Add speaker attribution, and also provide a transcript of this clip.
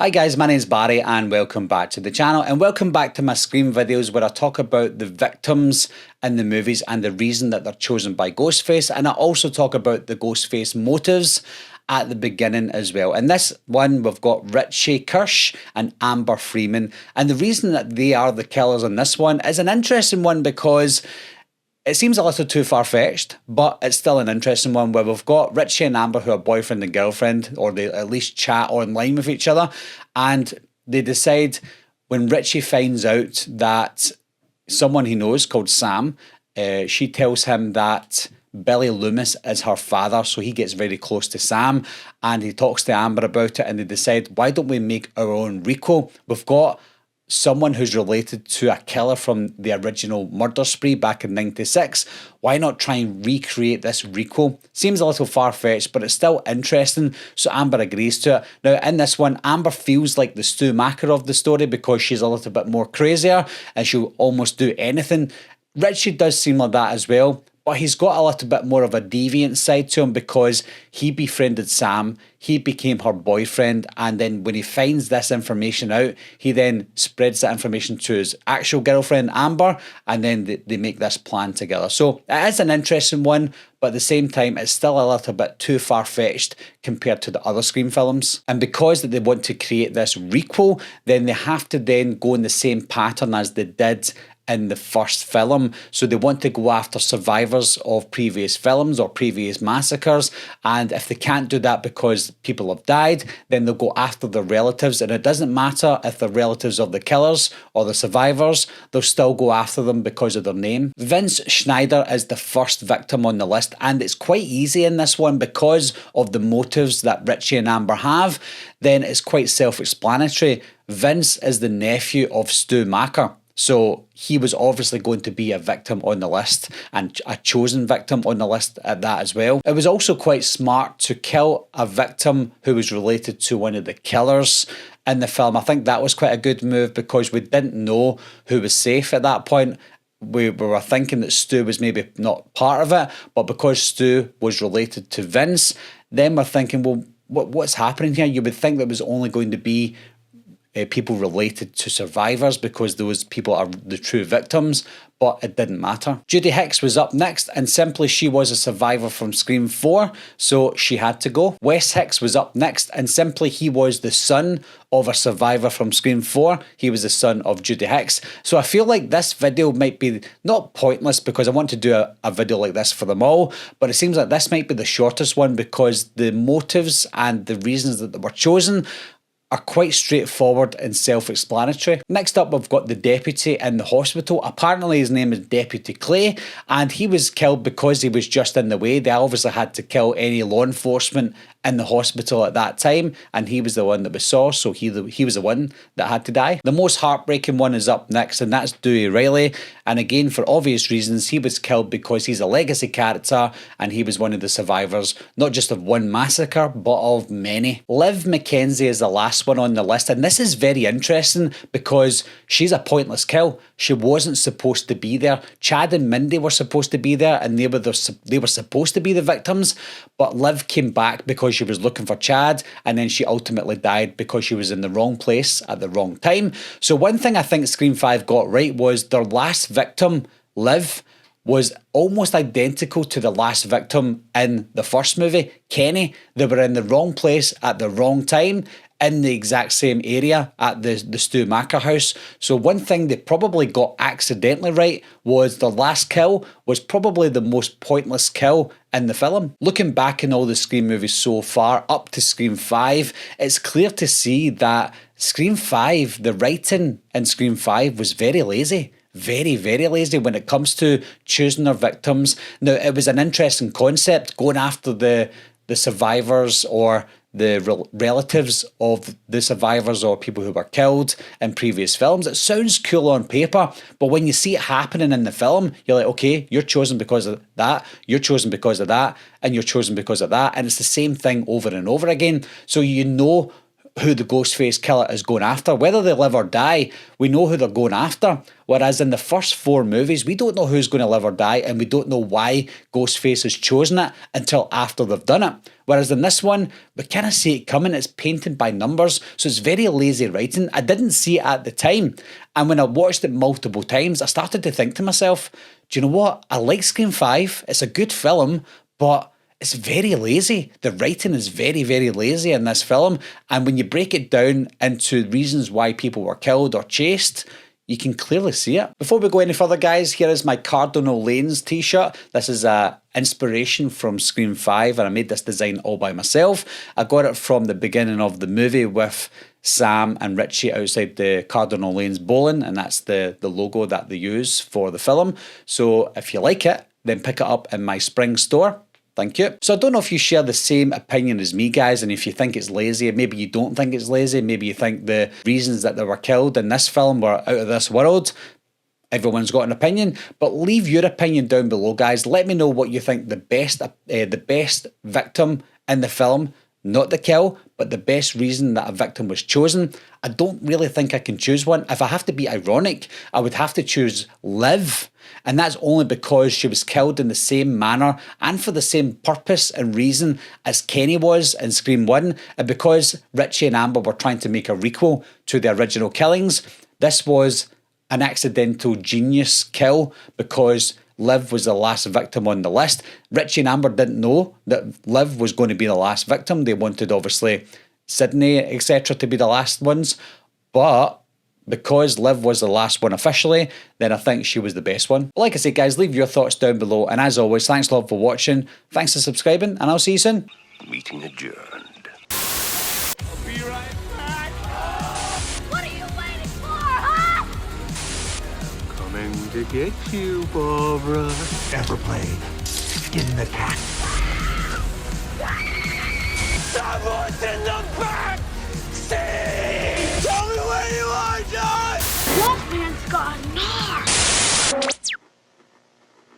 Speaker 1: Hi guys, my name's Barry and welcome back to the channel, and welcome back to my Scream videos where I talk about the victims in the movies and the reason that they're chosen by Ghostface, and I also talk about the Ghostface motives at the beginning as well. In this one we've got Richie Kirsch and Amber Freeman, and the reason that they are the killers in this one is an interesting one because it seems a little too far-fetched, but it's still an interesting one where we've got Richie and Amber who are boyfriend and girlfriend, or they at least chat online with each other, and they decide when Richie finds out that someone he knows called Sam, she tells him that Billy Loomis is her father, so he gets very close to Sam and he talks to Amber about it, and they decide, why don't we make our own Rico? We've got someone who's related to a killer from the original murder spree back in '96. Why not try and recreate this Rico? Seems a little far-fetched, but it's still interesting, so Amber agrees to it. Now, in this one, Amber feels like the Stu Macker of the story because she's a little bit more crazier and she'll almost do anything. Richie does seem like that as well, but he's got a little bit more of a deviant side to him because he befriended Sam, he became her boyfriend, and then when he finds this information out, he then spreads that information to his actual girlfriend Amber, and then they make this plan together. So it is an interesting one, but at the same time it's still a little bit too far-fetched compared to the other Scream films. And because that they want to create this requel, then they have to then go in the same pattern as they did in the first film. So they want to go after survivors of previous films or previous massacres, and if they can't do that because people have died, then they'll go after their relatives, and it doesn't matter if they're relatives of the killers or the survivors, they'll still go after them because of their name. Vince Schneider is the first victim on the list, and it's quite easy in this one because of the motives that Richie and Amber have. Then it's quite self-explanatory. Vince is the nephew of Stu Macker, so he was obviously going to be a victim on the list, and a chosen victim on the list at that as well. It was also quite smart to kill a victim who was related to one of the killers in the film. I think that was quite a good move because we didn't know who was safe at that point. We were thinking that Stu was maybe not part of it, but because Stu was related to Vince, then we're thinking, well, what's happening here? You would think that was only going to be people related to survivors because those people are the true victims, but it didn't matter. Judy Hicks was up next, and simply she was a survivor from Scream 4, so she had to go. Wes Hicks was up next, and simply he was the son of a survivor from Scream 4. He was the son of Judy Hicks. So I feel like this video might be not pointless because I want to do a video like this for them all, but it seems like this might be the shortest one because the motives and the reasons that were chosen are quite straightforward and self-explanatory. Next up, we've got the deputy in the hospital. Apparently his name is Deputy Clay, and he was killed because he was just in the way. They obviously had to kill any law enforcement in the hospital at that time, and he was the one that we saw, so he was the one that had to die. The most heartbreaking one is up next, and that's Dewey Riley, and again, for obvious reasons, he was killed because he's a legacy character, and he was one of the survivors, not just of one massacre, but of many. Liv McKenzie is the last one on the list, and this is very interesting because she's a pointless kill. She wasn't supposed to be there. Chad and Mindy were supposed to be there, and they were supposed to be the victims, but Liv came back because she was looking for Chad, and then she ultimately died because she was in the wrong place at the wrong time. So one thing I think Scream 5 got right was their last victim, Liv, was almost identical to the last victim in the first movie, Kenny. They were in the wrong place at the wrong time, in the exact same area at the Stu Macker house. So one thing they probably got accidentally right was the last kill was probably the most pointless kill in the film. Looking back in all the Scream movies so far, up to Scream 5, it's clear to see that Scream 5, the writing in Scream 5 was very lazy. Very, very lazy when it comes to choosing their victims. Now, it was an interesting concept, going after the survivors or the relatives of the survivors or people who were killed in previous films. It sounds cool on paper, but when you see it happening in the film, you're like, okay, you're chosen because of that, you're chosen because of that, and you're chosen because of that, and it's the same thing over and over again. So you know who the Ghostface killer is going after. Whether they live or die, we know who they're going after. Whereas in the first 4 movies, we don't know who's going to live or die, and we don't know why Ghostface has chosen it until after they've done it. Whereas in this one, we kind of see it coming. It's painted by numbers, so it's very lazy writing. I didn't see it at the time, and when I watched it multiple times, I started to think to myself, do you know what? I like Scream 5. It's a good film, but it's very lazy. The writing is very, very lazy in this film. And when you break it down into reasons why people were killed or chased, you can clearly see it. Before we go any further, guys, here is my Cardinal Lanes t-shirt. This is a inspiration from Scream 5, and I made this design all by myself. I got it from the beginning of the movie with Sam and Richie outside the Cardinal Lanes bowling, and that's the logo that they use for the film. So if you like it, then pick it up in my spring store. Thank you. So I don't know if you share the same opinion as me, guys, and if you think it's lazy, maybe you don't think it's lazy, maybe you think the reasons that they were killed in this film were out of this world. Everyone's got an opinion, but leave your opinion down below, guys. Let me know what you think the best victim in the film, not the kill, but the best reason that a victim was chosen. I don't really think I can choose one. If I have to be ironic, I would have to choose Liv. And that's only because she was killed in the same manner and for the same purpose and reason as Kenny was in Scream 1. And because Richie and Amber were trying to make a requel to the original killings, this was an accidental genius kill because Liv was the last victim on the list. Richie and Amber didn't know that Liv was going to be the last victim. They wanted, obviously, Sydney, etc. to be the last ones. But because Liv was the last one officially, then I think she was the best one. Like I say, guys, leave your thoughts down below. And as always, thanks a lot for watching. Thanks for subscribing, and I'll see you soon.
Speaker 2: Meeting adjourned.
Speaker 3: I'll be right back.
Speaker 4: What are you waiting for, huh?
Speaker 2: Coming to get you, Barbara.
Speaker 5: Ever played Skin the Cat?
Speaker 3: Someone's in the back!